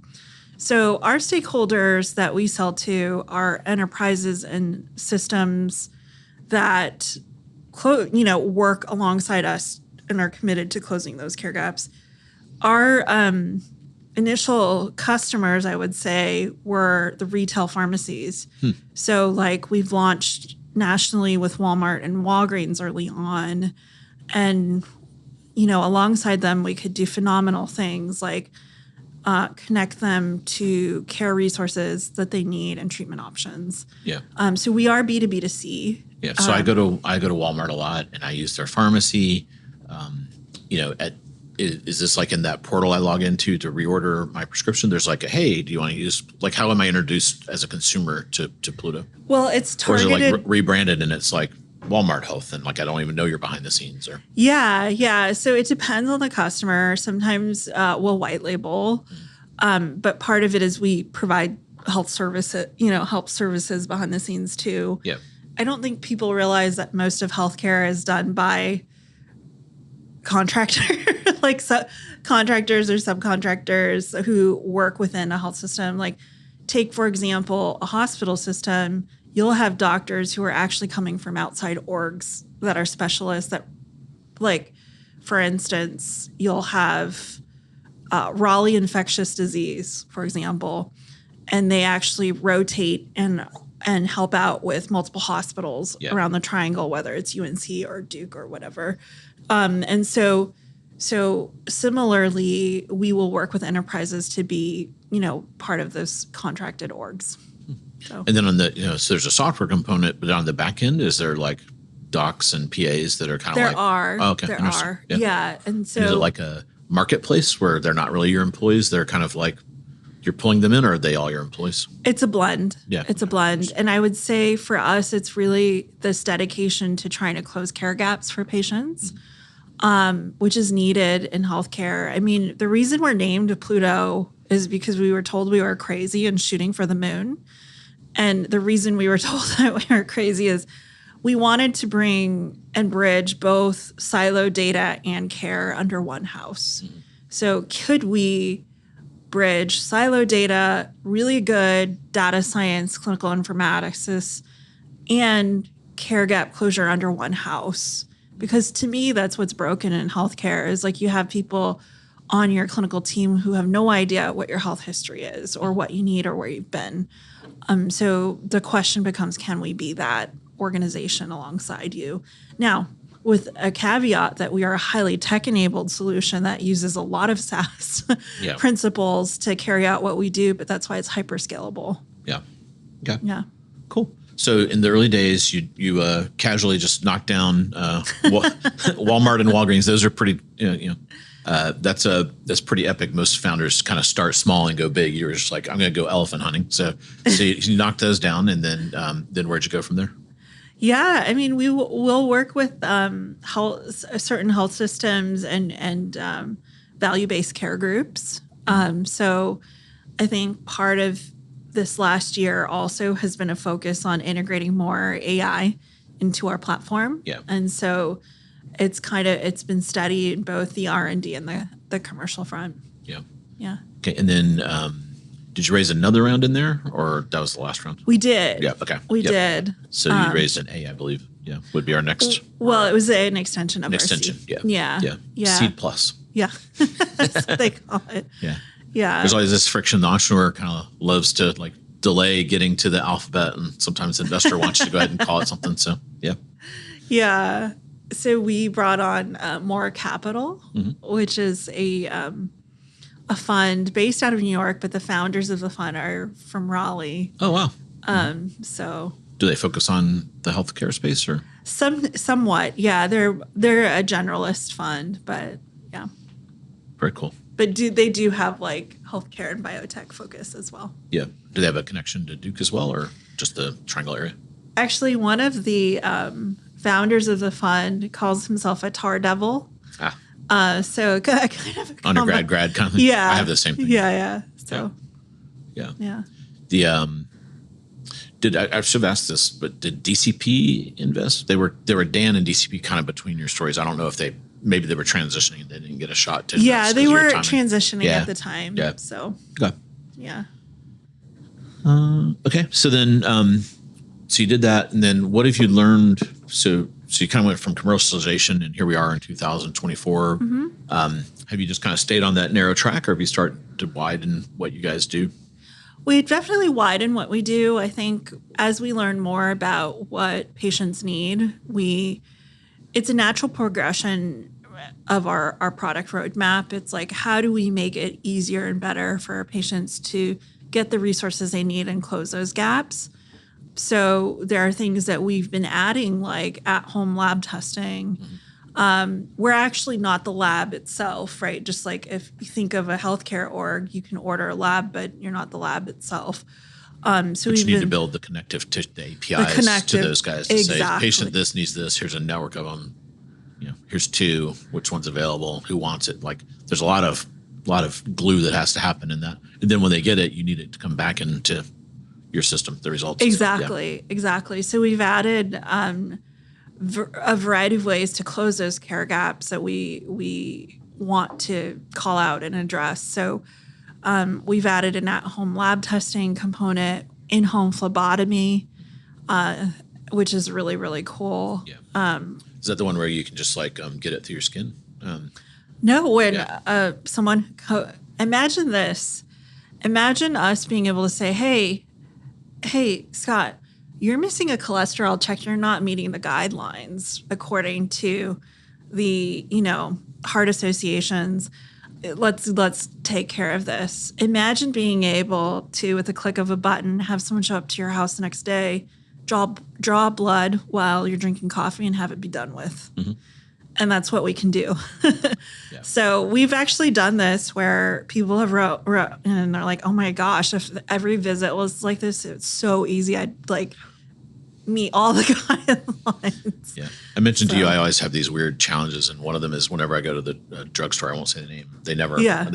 So our stakeholders that we sell to are enterprises and systems that work alongside us and are committed to closing those care gaps. Our initial customers, I would say, were the retail pharmacies. So like we've launched nationally with Walmart and Walgreens early on. And, alongside them, we could do phenomenal things like connect them to care resources that they need and treatment options. Yeah. So we are B2B2C. Yeah. So I go to Walmart a lot, and I use their pharmacy. Is this like in that portal I log into to reorder my prescription? There's like hey, do you want to use, like, how am I introduced as a consumer to Pluto? Well, it's targeted. Or is it like rebranded and it's like Walmart Health and like I don't even know you're behind the scenes? Or Yeah. So it depends on the customer. Sometimes we'll white label, but part of it is we provide health services behind the scenes too. Yeah. I don't think people realize that most of healthcare is done by contractors or subcontractors who work within a health system. Like, take, for example, a hospital system. You'll have doctors who are actually coming from outside orgs that are specialists that, like, for instance, you'll have Raleigh infectious disease, for example, and they actually rotate and help out with multiple hospitals around the Triangle, whether it's UNC or Duke or whatever. And so similarly, we will work with enterprises to be, part of those contracted orgs. So. And then on the, so there's a software component, but on the back end, is there like docs and PAs that are kind of like? There are. Yeah. And so. And is it like a marketplace where they're not really your employees? They're kind of like, you're pulling them in, or are they all your employees? It's a blend. Yeah. It's a blend. And I would say for us, it's really this dedication to trying to close care gaps for patients, which is needed in healthcare. I mean, the reason we're named Pluto is because we were told we were crazy and shooting for the moon. And the reason we were told that we were crazy is we wanted to bring and bridge both siloed data and care under one house. So could we bridge siloed data, really good data science, clinical informatics, and care gap closure under one house? Because to me, that's what's broken in healthcare is like you have people on your clinical team who have no idea what your health history is or what you need or where you've been. So the question becomes, can we be that organization alongside you? Now, with a caveat that we are a highly tech-enabled solution that uses a lot of SaaS principles to carry out what we do, but that's why it's hyper-scalable. Yeah. Okay. Yeah. Cool. So in the early days, you casually just knocked down Walmart and Walgreens. Those are pretty, that's pretty epic. Most founders kind of start small and go big. You're just like, I'm going to go elephant hunting. So you knocked those down, and then where'd you go from there? Yeah, I mean, we'll work with certain health systems and value-based care groups. So I think part of this last year also has been a focus on integrating more AI into our platform. Yeah. And so it's been steady in both the R&D and the commercial front. Yeah. Yeah. Okay, and then did you raise another round in there, or that was the last round? We did. Yeah. Okay. We did. So you raised an A, I believe. Yeah. Would be our next. Well, it was an extension of an extension. our seed. Yeah. Seed plus. Yeah. That's what they call it. Yeah. Yeah. There's always this friction. The entrepreneur kind of loves to like delay getting to the alphabet, and sometimes the investor wants to go ahead and call it something. So yeah. Yeah. So we brought on More Capital, which is a fund based out of New York, but the founders of the fund are from Raleigh. Oh, wow. So do they focus on the healthcare space, or somewhat? Yeah, they're a generalist fund, but yeah. Very cool. But they do have like healthcare and biotech focus as well. Yeah. Do they have a connection to Duke as well, or just the Triangle area? Actually, one of the founders of the fund calls himself a tar devil. So kind of a undergrad, grad kind of thing. Yeah. I have the same thing. Yeah. So yeah. Yeah. The I should have asked this, but did DCP invest? They were Dan and DCP kind of between your stories. I don't know if maybe they were transitioning. They didn't get a shot to invest. Yeah, they were transitioning at the time. Yeah. So, okay. Yeah. Okay. So then, so you did that. And then what have you learned? So you kind of went from commercialization and here we are in 2024. Have you just kind of stayed on that narrow track or have you started to widen what you guys do? We definitely widen what we do. I think as we learn more about what patients need, it's a natural progression of our product roadmap. It's like, how do we make it easier and better for our patients to get the resources they need and close those gaps? So there are things that we've been adding, like at-home lab testing. We're actually not the lab itself, right? Just like if you think of a healthcare org, you can order a lab, but you're not the lab itself. So you need to build the connective to the APIs to those guys to say, patient this needs this. Here's a network of them. Here's 2. Which one's available? Who wants it? Like, there's a lot of glue that has to happen in that. And then when they get it, you need it to come back into your system, the results. Exactly. So we've added a variety of ways to close those care gaps that we want to call out and address. So we've added an at-home lab testing component, in-home phlebotomy, which is really, really cool. Yeah. Is that the one where you can just get it through your skin? No, when imagine this. Imagine us being able to say, hey, Scott, you're missing a cholesterol check. You're not meeting the guidelines according to the, heart associations. Let's take care of this. Imagine being able to, with a click of a button, have someone show up to your house the next day, draw blood while you're drinking coffee and have it be done with. And that's what we can do. So we've actually done this where people have wrote and they're like, oh my gosh, if every visit was like this, it's so easy. I'd meet all the guidelines. Yeah. I mentioned to you, I always have these weird challenges. And one of them is whenever I go to the drugstore, I won't say the name. They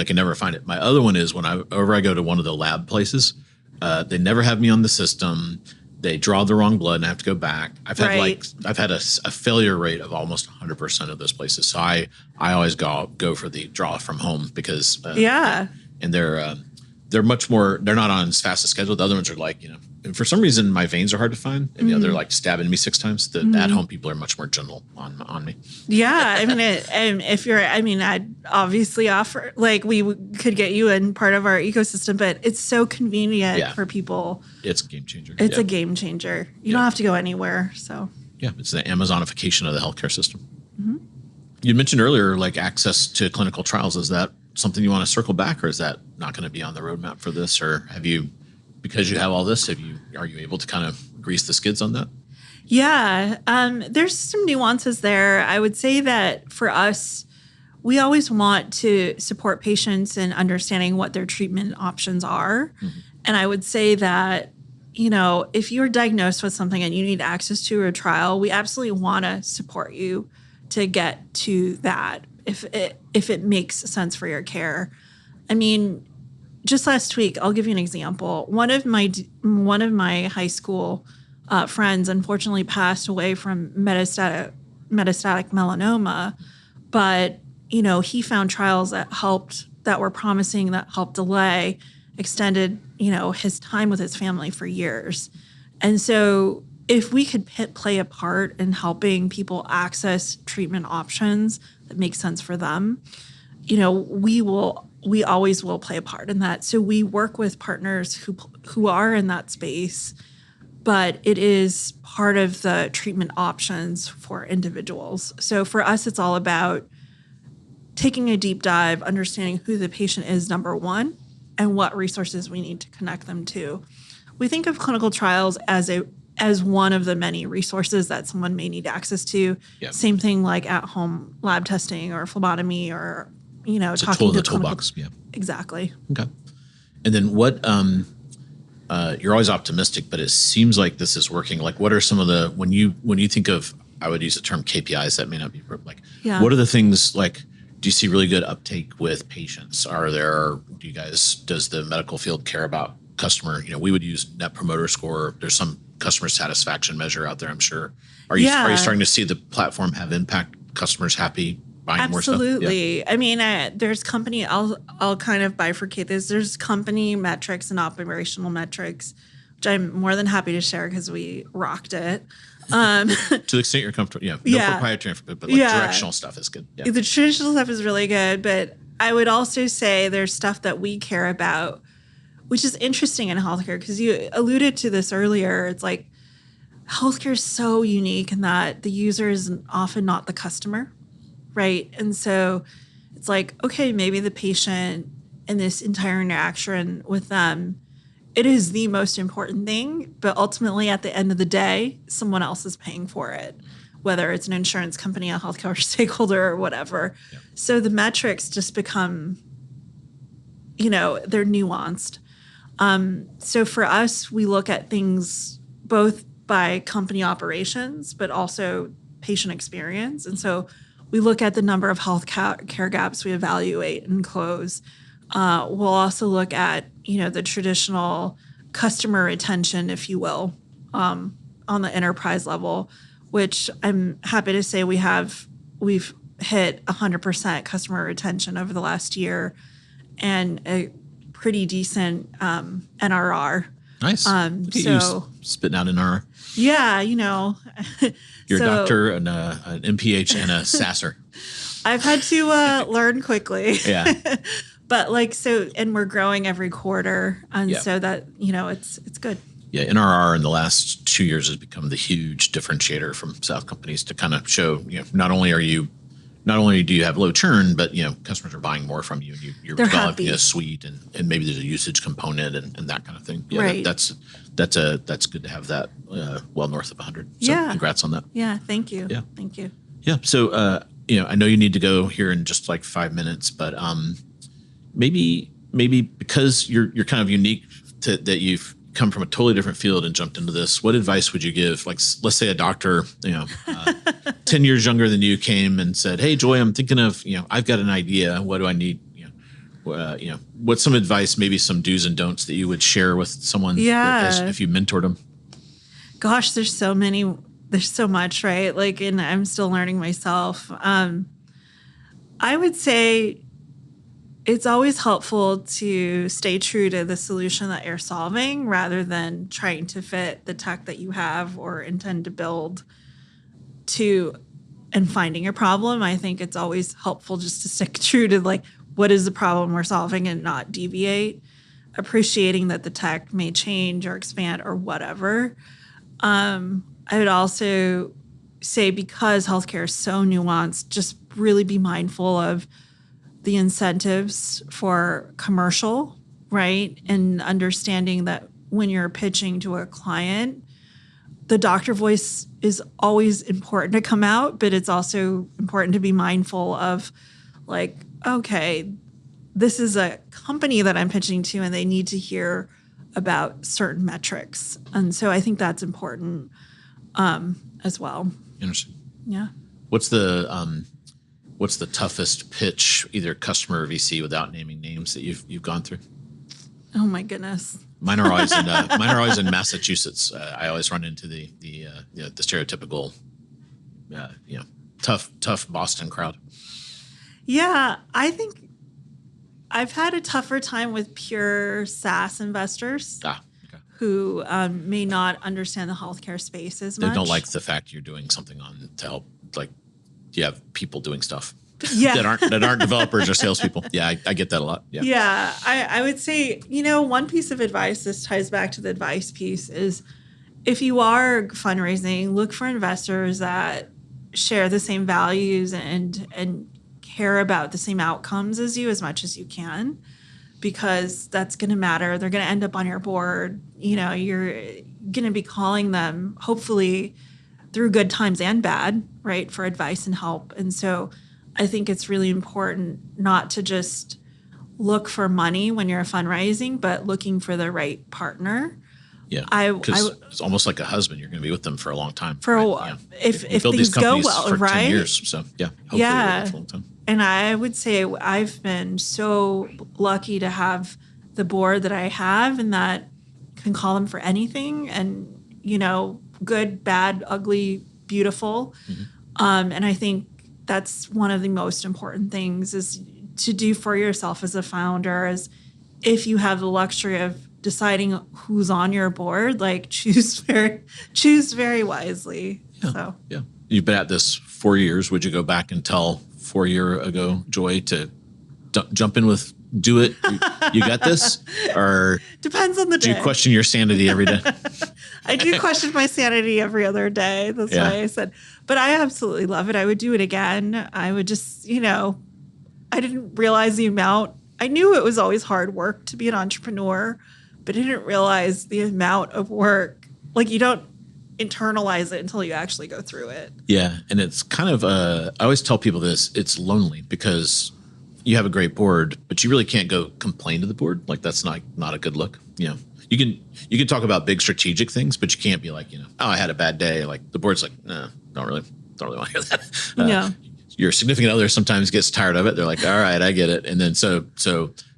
can never find it. My other one is whenever I go to one of the lab places, they never have me on the system. They draw the wrong blood and I have to go back. I've had a failure rate of almost 100% of those places. So I always go for the draw from home because and they're much more. They're not on as fast a schedule. The other ones are and for some reason my veins are hard to find, and they're stabbing me 6 times. The at-home people are much more gentle on me. Yeah, I mean, I'd obviously offer we could get you in part of our ecosystem, but it's so convenient for people. It's a game changer. It's a game changer. You don't have to go anywhere. So it's the Amazonification of the healthcare system. You mentioned earlier access to clinical trials. Is that something you want to circle back, or is that not going to be on the roadmap for this, or have you? Because you have all this, are you able to kind of grease the skids on that? Yeah, there's some nuances there. I would say that for us, we always want to support patients in understanding what their treatment options are. And I would say that, if you're diagnosed with something and you need access to a trial, we absolutely want to support you to get to that if it makes sense for your care. I mean, just last week, I'll give you an example. One of my high school friends unfortunately passed away from metastatic melanoma, but he found trials that were promising, that helped extended his time with his family for years. And so if we could play a part in helping people access treatment options that make sense for them, we always will play a part in that. So we work with partners who are in that space, but it is part of the treatment options for individuals. So for us, it's all about taking a deep dive, understanding who the patient is, number one, and what resources we need to connect them to. We think of clinical trials as one of the many resources that someone may need access to. Yep. Same thing like at-home lab testing or phlebotomy or it's talking a tool in to the toolbox. Yeah, exactly. Okay. And then what? You're always optimistic, but it seems like this is working. What are some of the when you think of? I would use the term KPIs. That may not be What are the things do you see really good uptake with patients? Does the medical field care about customer, we would use Net Promoter Score. There's some customer satisfaction measure out there, I'm sure. Are you starting to see the platform have impact? Customers happy buying more stuff? Absolutely. Yeah. I mean, there's company, I'll kind of bifurcate this. There's company metrics and operational metrics, which I'm more than happy to share because we rocked it. To the extent you're comfortable. Yeah. No proprietary, but directional stuff is good. Yeah. The traditional stuff is really good, but I would also say there's stuff that we care about, which is interesting in healthcare because you alluded to this earlier. It's like healthcare is so unique in that the user is often not the customer, right? And so it's like, okay, maybe the patient and this entire interaction with them, it is the most important thing, but ultimately at the end of the day, someone else is paying for it, whether it's an insurance company, a healthcare stakeholder, or whatever. Yeah. So the metrics just become, they're nuanced. So for us, we look at things both by company operations, but also patient experience. And so we look at the number of health care gaps we evaluate and close. We'll also look at, the traditional customer retention, if you will, on the enterprise level, which I'm happy to say we've hit 100% customer retention over the last year and a pretty decent NRR. Nice. You spitting out NRR. Yeah, You're a doctor, an MPH, and a SASSer. I've had to learn quickly. Yeah. But and we're growing every quarter. And so that, it's good. Yeah, NRR in the last 2 years has become the huge differentiator from SaaS companies to kind of show, not only do you have low churn, but customers are buying more from you. You're developing a suite, and maybe there's a usage component and that kind of thing. Yeah, right. That's good to have that well north of 100. So congrats on that. Yeah, thank you. Yeah, thank you. Yeah. So I know you need to go here in just like 5 minutes, but maybe because you're kind of unique that you've come from a totally different field and jumped into this, what advice would you give? Like, let's say a doctor, 10 years younger than you came and said, "Hey, Joy, I'm thinking of, I've got an idea. What do I need?" What's some advice, maybe some do's and don'ts that you would share with someone if you mentored them? Gosh, there's so much, right? And I'm still learning myself. I would say it's always helpful to stay true to the solution that you're solving rather than trying to fit the tech that you have or intend to build and finding a problem. I think it's always helpful just to stick true to what is the problem we're solving and not deviate, appreciating that the tech may change or expand or whatever. I would also say, because healthcare is so nuanced, just really be mindful of the incentives for commercial, right? And understanding that when you're pitching to a client, the doctor voice is always important to come out, but it's also important to be mindful of okay, this is a company that I'm pitching to and they need to hear about certain metrics. And so I think that's important as well. Interesting. Yeah. What's the toughest pitch, either customer or VC, without naming names, that you've gone through? Oh my goodness. Mine are always in Massachusetts. I always run into the stereotypical, tough Boston crowd. Yeah, I think I've had a tougher time with pure SaaS investors who may not understand the healthcare space as much. They don't like the fact you're doing something to help, you have people doing stuff that aren't developers or salespeople. Yeah, I get that a lot. Yeah. Yeah, I would say, one piece of advice, this ties back to the advice piece, is if you are fundraising, look for investors that share the same values and care about the same outcomes as you as much as you can, because that's going to matter. They're going to end up on your board. You're going to be calling them, hopefully, through good times and bad, right, for advice and help. And so I think it's really important not to just look for money when you're fundraising, but looking for the right partner. Yeah, because it's almost like a husband. You're going to be with them for a long time. If things go well, for right? 10 years, so hopefully for a long time. And I would say I've been so lucky to have the board that I have, and that can call them for anything, and, good, bad, ugly, beautiful. And I think that's one of the most important things is to do for yourself as a founder, is if you have the luxury of deciding who's on your board, like choose very wisely. Yeah. You've been at this 4 years. Would you go back and tell 4 years ago Joy to jump in with do it? You got this? Or depends on the day. Do you question your sanity every day? I do question my sanity every other day. That's why I said, but I absolutely love it. I would do it again. I would just, I didn't realize the amount. I knew it was always hard work to be an entrepreneur, but I didn't realize the amount of work. Like, you don't internalize it until you actually go through it. Yeah. And it's kind of, I always tell people this, it's lonely because you have a great board, but you really can't go complain to the board. Like, that's not a good look. You can talk about big strategic things, but you can't be like, oh, I had a bad day. Like, the board's like, no, don't really want to hear that. Your significant other sometimes gets tired of it. They're like, all right, I get it. And then so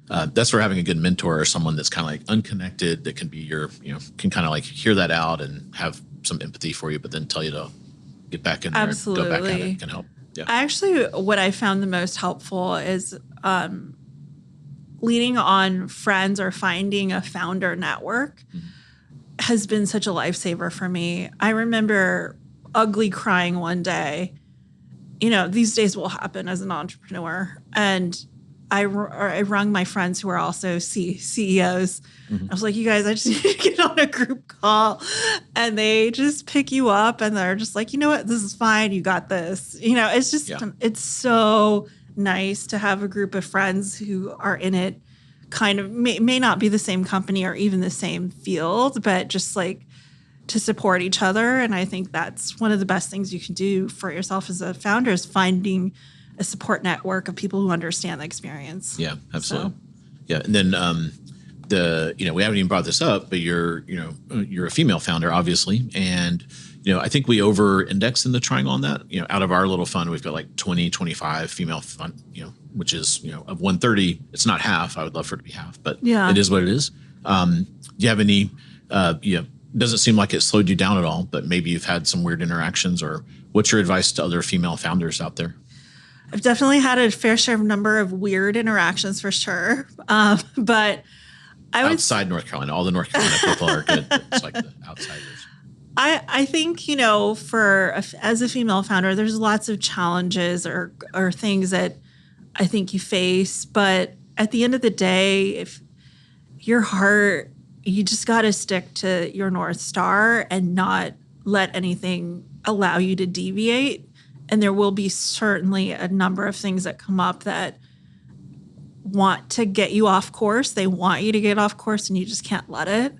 that's where having a good mentor or someone that's kind of like unconnected, that can be your, can kind of like hear that out and have some empathy for you, but then tell you to get back in there, absolutely. Go back at it, can help. Yeah. Actually, what I found the most helpful is leaning on friends or finding a founder network has been such a lifesaver for me. I remember ugly crying one day. These days will happen as an entrepreneur. And I rung my friends who are also CEOs. I was like, you guys, I just need to get on a group call. And they just pick you up and they're just like, you know what, this is fine. You got this. It's just, it's so nice to have a group of friends who are in it, kind of may not be the same company or even the same field, but just like to support each other. And I think that's one of the best things you can do for yourself as a founder, is finding a support network of people who understand the experience. Yeah, absolutely. So. Yeah. And then we haven't even brought this up, but you're a female founder, obviously. And, I think we over-index in the Triangle on that. Out of our little fund, we've got like 25 female fund, which is, of 130, it's not half. I would love for it to be half, but it is what it is. Do you have any, doesn't seem like it slowed you down at all, but maybe you've had some weird interactions, or what's your advice to other female founders out there? I've definitely had a fair share of number of weird interactions for sure. But I would outside North Carolina, all the North Carolina people are good. It's like the outsiders. I think, as a female founder, there's lots of challenges or things that I think you face. But at the end of the day, if your heart, you just got to stick to your North Star and not let anything allow you to deviate. And there will be certainly a number of things that come up that want to get you off course. They want you to get off course, and you just can't let it.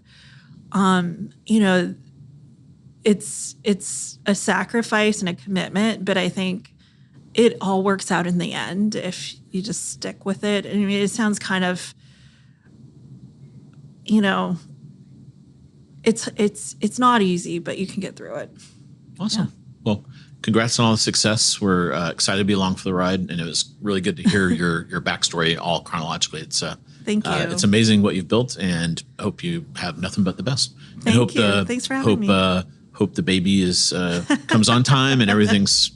It's a sacrifice and a commitment, but I think it all works out in the end if you just stick with it. I mean, it sounds kind of, it's not easy, but you can get through it. Awesome. Yeah. Well, congrats on all the success. We're excited to be along for the ride, and it was really good to hear your backstory all chronologically. It's thank you. It's amazing what you've built, and hope you have nothing but the best. Thank you. Thanks for having me. Hope the baby comes on time and everything's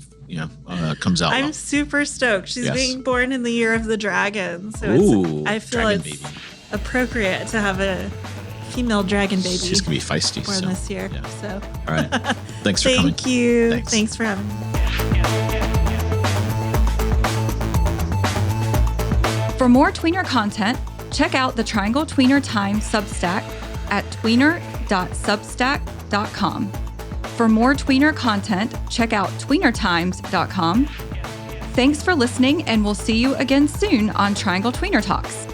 comes out. I'm super stoked. She's being born in the year of the dragon, so I feel it's appropriate to have a female dragon baby. She's gonna be feisty. Born this year. Yeah. So all right. Thanks for coming. Thank you. Thanks for having me. For more tweener content, check out the Triangle Tweener Times Substack at tweener.substack.com. For more tweener content, check out tweenertimes.com. Thanks for listening, and we'll see you again soon on Triangle Tweener Talks.